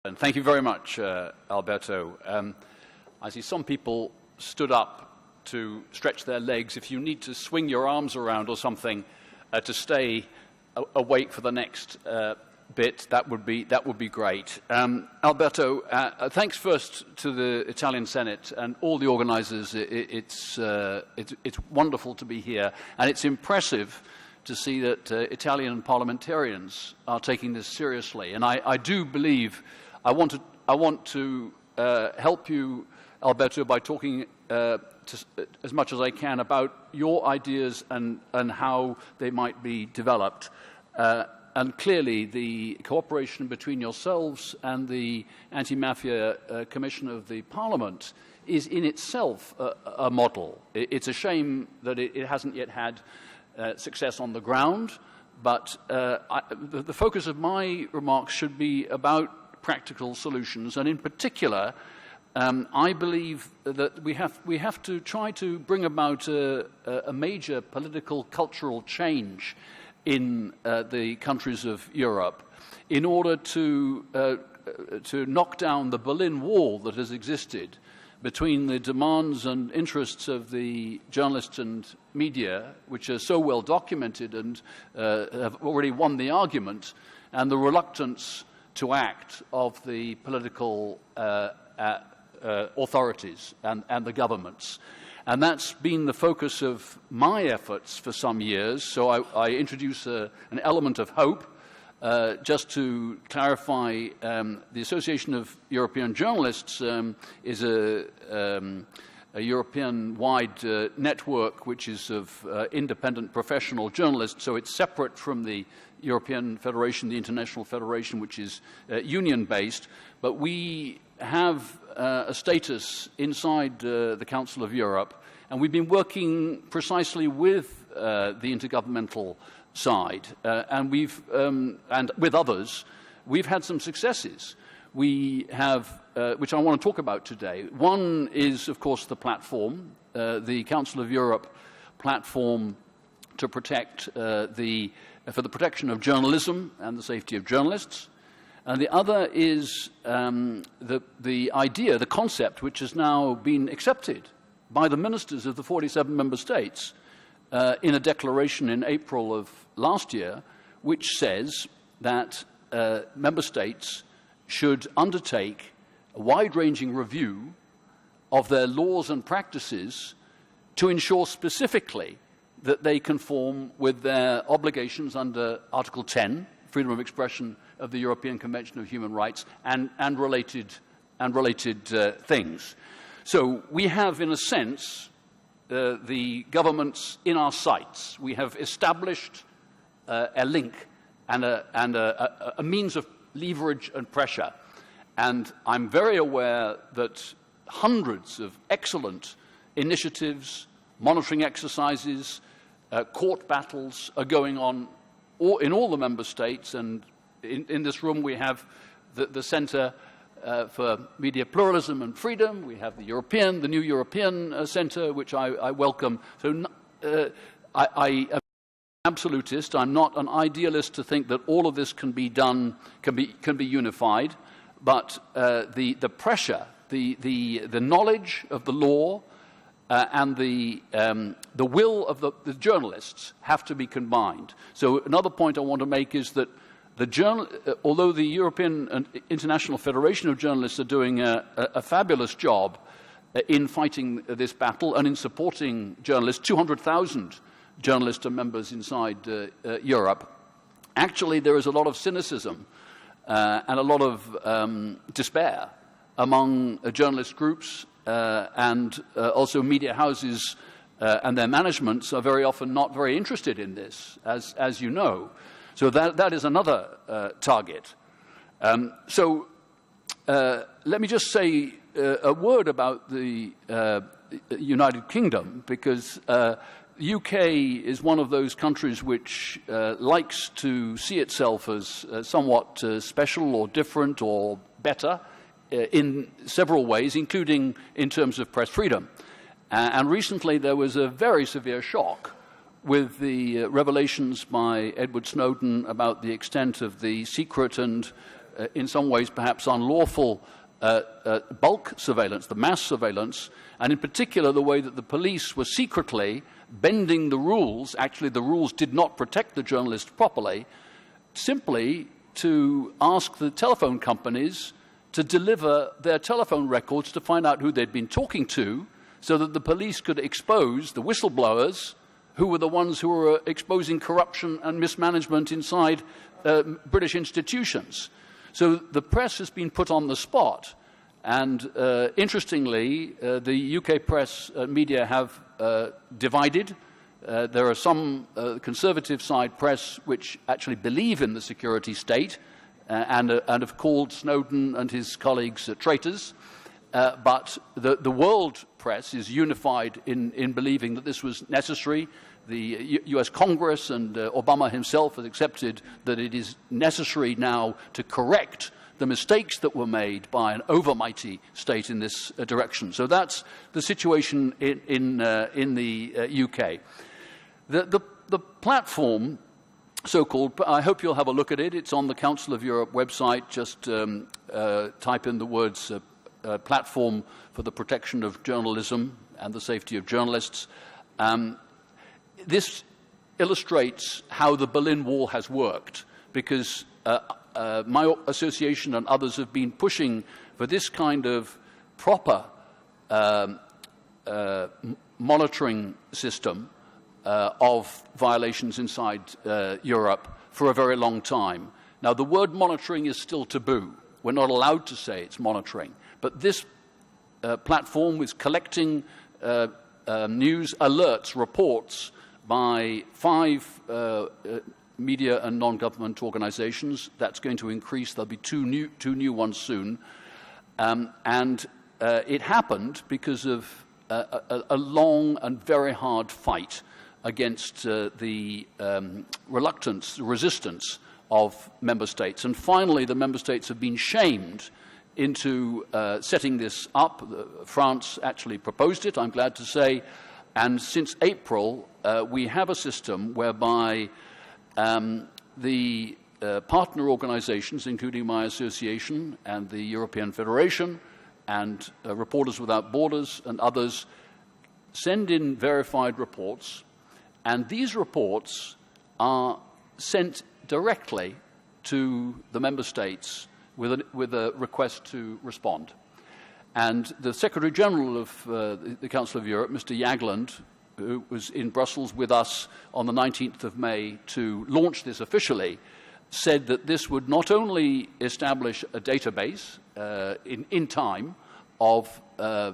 And thank you very much, Alberto. I see some people stood up to stretch their legs. If you need to swing your arms around or something to stay awake for the next bit, that would be great. Alberto, thanks first to the Italian Senate and all the organizers. It's wonderful to be here, and it's impressive to see that Italian parliamentarians are taking this seriously. And I do believe I want to help you, Alberto, by talking as much as I can about your ideas and how they might be developed. And clearly, the cooperation between yourselves and the Anti-Mafia Commission of the Parliament is in itself a model. It's a shame that it hasn't yet had success on the ground, but the focus of my remarks should be about practical solutions, and in particular, I believe that we have to try to bring about a major political cultural change in the countries of Europe in order to knock down the Berlin Wall that has existed between the demands and interests of the journalists and media, which are so well documented and have already won the argument, and the reluctance to act of the political authorities and the governments. And that's been the focus of my efforts for some years. So I introduce an element of hope. Just to clarify, the Association of European Journalists is a European-wide network which is of independent professional journalists, so it's separate from the European Federation, the International Federation, which is union-based. But we have a status inside the Council of Europe, and we've been working precisely with the intergovernmental side, and with others, we've had some successes. We have, which I want to talk about today. One is, of course, the platform, the Council of Europe platform to protect for the protection of journalism and the safety of journalists. And the other is the idea, the concept, which has now been accepted by the ministers of the 47 member states in a declaration in April of last year, which says that member states should undertake a wide-ranging review of their laws and practices to ensure specifically that they conform with their obligations under Article 10, freedom of expression of the European Convention of Human Rights, and related things. So we have, in a sense, the governments in our sights. We have established a link and a means of leverage and pressure. And I'm very aware that hundreds of excellent initiatives, monitoring exercises, court battles are going on in all the member states. And in this room we have the Centre for Media Pluralism and Freedom. We have the new European Centre, which I welcome. So I am an absolutist. I'm not an idealist to think that all of this can be done, can be unified. But the pressure, the knowledge of the law, and the will of the journalists have to be combined. So another point I want to make is that although the European and International Federation of Journalists are doing a fabulous job in fighting this battle and in supporting journalists, 200,000 journalists are members inside Europe, actually there is a lot of cynicism and a lot of despair among journalist groups and also media houses and their managements are very often not very interested in this, as you know. So that is another target. So let me just say a word about the United Kingdom, because UK is one of those countries which likes to see itself as somewhat special or different or better in several ways, including in terms of press freedom. And recently there was a very severe shock with the revelations by Edward Snowden about the extent of the secret and in some ways perhaps unlawful bulk surveillance, the mass surveillance, and in particular the way that the police were secretly bending the rules. Actually, the rules did not protect the journalists properly, simply to ask the telephone companies to deliver their telephone records to find out who they'd been talking to, so that the police could expose the whistleblowers, who were the ones who were exposing corruption and mismanagement inside British institutions. So the press has been put on the spot. And interestingly, the UK press media have divided. There are some conservative side press which actually believe in the security state and have called Snowden and his colleagues traitors. But the world press is unified in believing that this was necessary. The US Congress and Obama himself has accepted that it is necessary now to correct the mistakes that were made by an overmighty state in this direction. So that's the situation in the UK. The platform, so-called, I hope you'll have a look at it. It's on the Council of Europe website. Just type in the words platform for the protection of journalism and the safety of journalists. This illustrates how the Berlin Wall has worked, because my association and others have been pushing for this kind of proper monitoring system of violations inside Europe for a very long time. Now, the word monitoring is still taboo. We're not allowed to say it's monitoring. But this platform is collecting news alerts, reports by 5 media and non-government organizations. That's going to increase. There'll be two new ones soon. And it happened because of a long and very hard fight against the reluctance, the resistance of member states. And finally, the member states have been shamed into setting this up. France actually proposed it, I'm glad to say. And since April, we have a system whereby the partner organizations, including my association and the European Federation and Reporters Without Borders and others, send in verified reports, and these reports are sent directly to the member states with a request to respond. And the Secretary General of the Council of Europe, Mr. Jagland, who was in Brussels with us on the 19th of May to launch this officially, said that this would not only establish a database in time of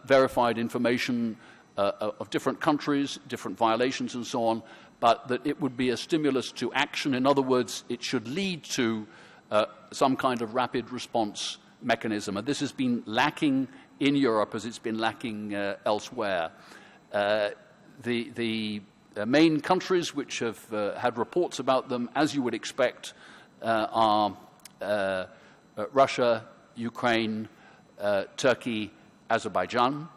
verified information of different countries, different violations and so on, but that it would be a stimulus to action. In other words, it should lead to some kind of rapid response mechanism. And this has been lacking in Europe as it's been lacking elsewhere. The main countries which have had reports about them, as you would expect, are Russia, Ukraine, Turkey, Azerbaijan.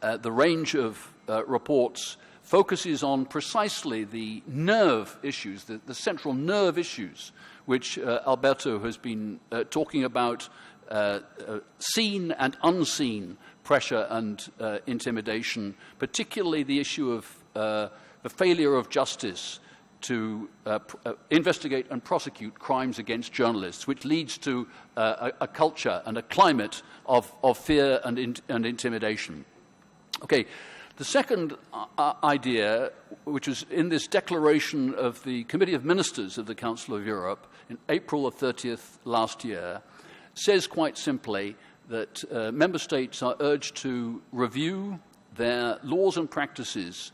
The range of reports focuses on precisely the nerve issues, the central nerve issues, which Alberto has been talking about, seen and unseen pressure and intimidation, particularly the issue of the failure of justice to investigate and prosecute crimes against journalists, which leads to a culture and a climate of fear and intimidation. Okay, the second idea, which was in this declaration of the Committee of Ministers of the Council of Europe in April the 30th last year, says quite simply that member states are urged to review their laws and practices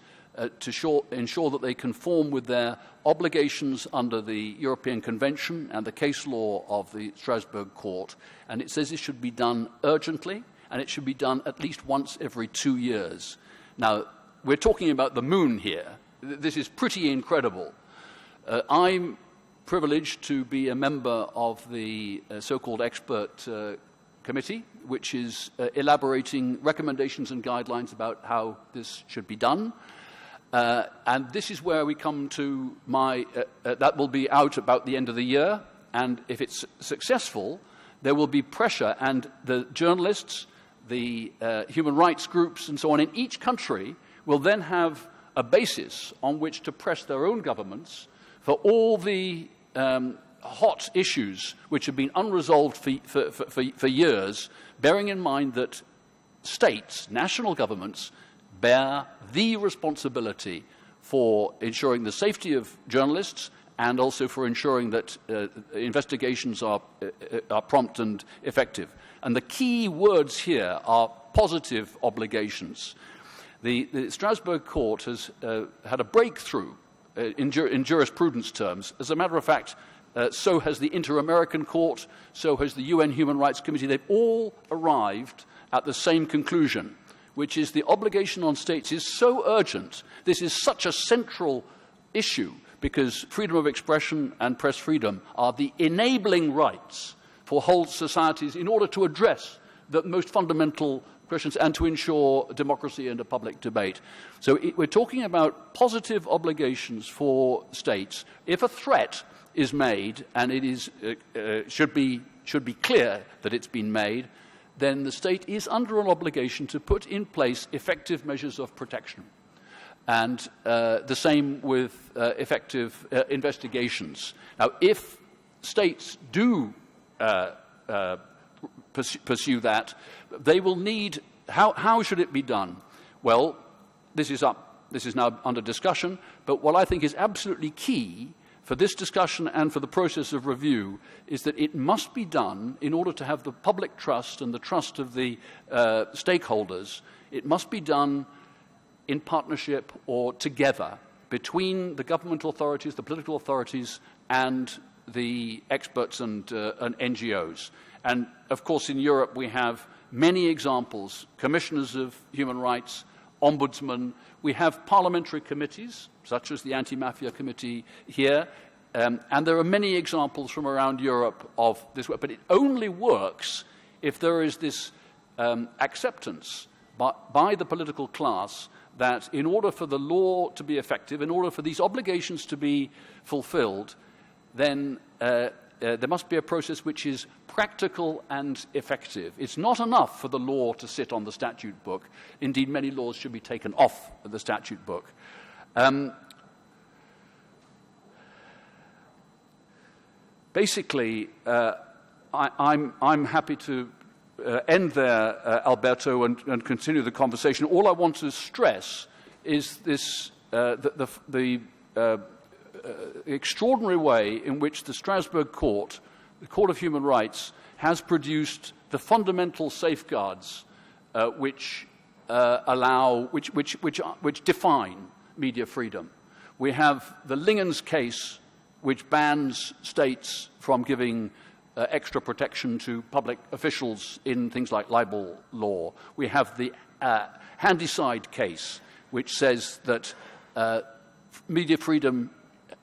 to ensure that they conform with their obligations under the European Convention and the case law of the Strasbourg Court. And it says it should be done urgently, and it should be done at least once every 2 years. Now, we're talking about the moon here. This is pretty incredible. I'm privileged to be a member of the so-called expert committee, which is elaborating recommendations and guidelines about how this should be done. And this is where we come to that will be out about the end of the year. and if it's successful, there will be pressure, and the journalists, the human rights groups, and so on in each country will then have a basis on which to press their own governments for all the hot issues which have been unresolved for years, bearing in mind that states, national governments, bear the responsibility for ensuring the safety of journalists and also for ensuring that investigations are prompt and effective. And the key words here are positive obligations. The Strasbourg Court has had a breakthrough in jurisprudence terms. As a matter of fact, so has the Inter-American Court, so has the UN Human Rights Committee. They've all arrived at the same conclusion, which is the obligation on states is so urgent. This is such a central issue because freedom of expression and press freedom are the enabling rights for whole societies in order to address the most fundamental questions and to ensure democracy and a public debate. So we're talking about positive obligations for states. If a threat is made, and it is, should be clear that it's been made, then the state is under an obligation to put in place effective measures of protection. And the same with effective investigations. Now, if states do pursue that, they will need, how should it be done? Well, this is now under discussion, but what I think is absolutely key for this discussion and for the process of review is that it must be done in order to have the public trust and the trust of the stakeholders. It must be done in partnership or together between the government authorities, the political authorities, and the experts and NGOs. And, of course, in Europe we have many examples, commissioners of human rights, ombudsmen. We have parliamentary committees, such as the Anti-Mafia Committee here, and there are many examples from around Europe of this work. But it only works if there is this acceptance by the political class that in order for the law to be effective, in order for these obligations to be fulfilled, then there must be a process which is practical and effective. It's not enough for the law to sit on the statute book. Indeed, many laws should be taken off the statute book. Basically, I'm happy to end there, Alberto, and continue the conversation. All I want to stress is this, the extraordinary way in which the Strasbourg Court, the Court of Human Rights, has produced the fundamental safeguards which define media freedom. We have the Lingens case, which bans states from giving extra protection to public officials in things like libel law. We have the Handyside case, which says that media freedom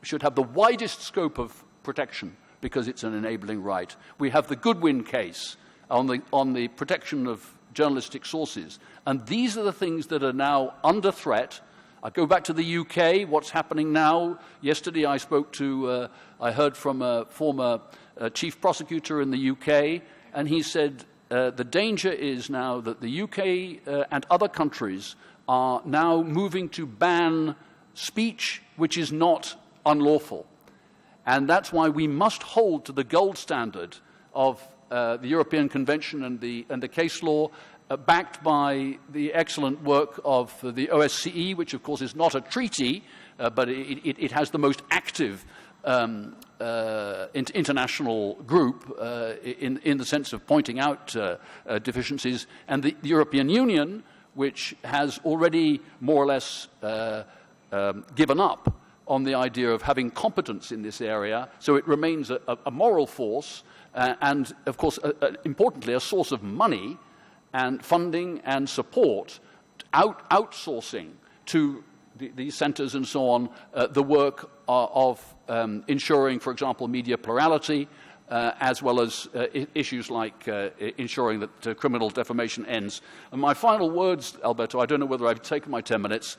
should have the widest scope of protection because it's an enabling right. We have the Goodwin case on the protection of journalistic sources. And these are the things that are now under threat. I go back to the UK, what's happening now. Yesterday I heard from a former chief prosecutor in the UK, and he said the danger is now that the UK and other countries are now moving to ban speech which is not unlawful. And that's why we must hold to the gold standard of the European Convention and the case law, backed by the excellent work of the OSCE, which of course is not a treaty, but it has the most active international group in the sense of pointing out deficiencies, and the European Union, which has already more or less given up on the idea of having competence in this area, so it remains a moral force and, of course, importantly, a source of money and funding and support, outsourcing to these centres and so on, the work of ensuring, for example, media plurality, as well as issues like ensuring that criminal defamation ends. And my final words, Alberto, I don't know whether I've taken my 10 minutes,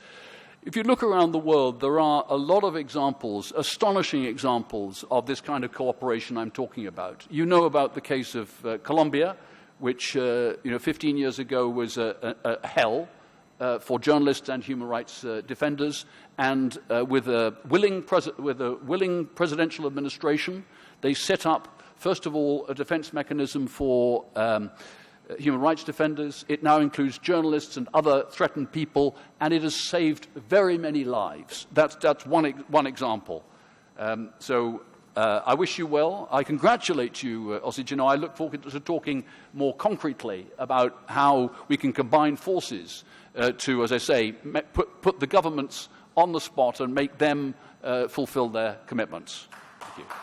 If you look around the world, there are a lot of examples, astonishing examples, of this kind of cooperation I'm talking about. You know about the case of Colombia, which 15 years ago was a hell for journalists and human rights defenders, and with a willing presidential administration, they set up, first of all, a defense mechanism for human rights defenders. It now includes journalists and other threatened people, and it has saved very many lives. That's one example. I wish you well. I congratulate you, Ossigeno. I look forward to talking more concretely about how we can combine forces to, as I say, put the governments on the spot and make them fulfill their commitments. Thank you.